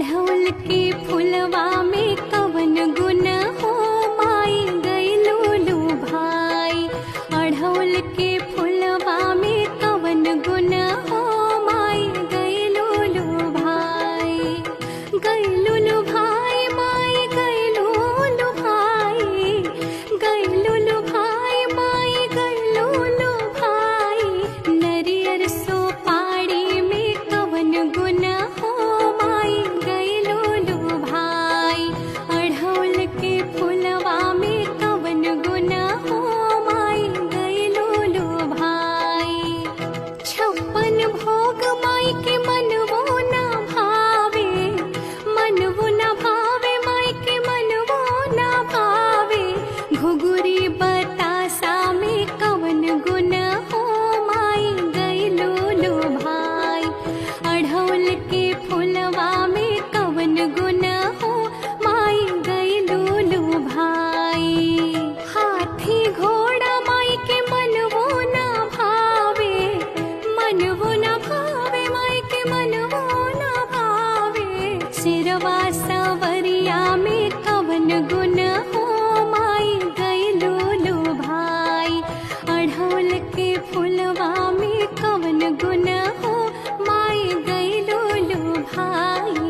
अढ़ौल के फुलवा में कवन गुण हो माई गइलू भाई। अढ़ौल के फुलवा में कवन गुण हो माई गइलू भाई। गइलू भाई माई गइलू भाई। गइलू भाई माई गइलू भाई। नरियर सोपाड़ी में कवन गुण हो माई गइलू भाई। अढ़ौल के फुलवा में कवन गुण हो माई गइलू भाई। छप्पन भोग माई के मनवो ना भावे। मनवो ना भावे माई के मनवो ना भावे। घुघुरी बतासा में कवन गुण हो माई गइलू भाई। अढ़ौल के फुलवा में कवन गुण हो माई गइलू भाई। हाथी घोड़ा माई के मनवो ना भावे। मनवो ना भावे माई के मनवो ना भावे। सिरवा सवरिया में कवन गुण हो माई गइलू भाई। अढ़ौल के फुलवा में कवन गुण हो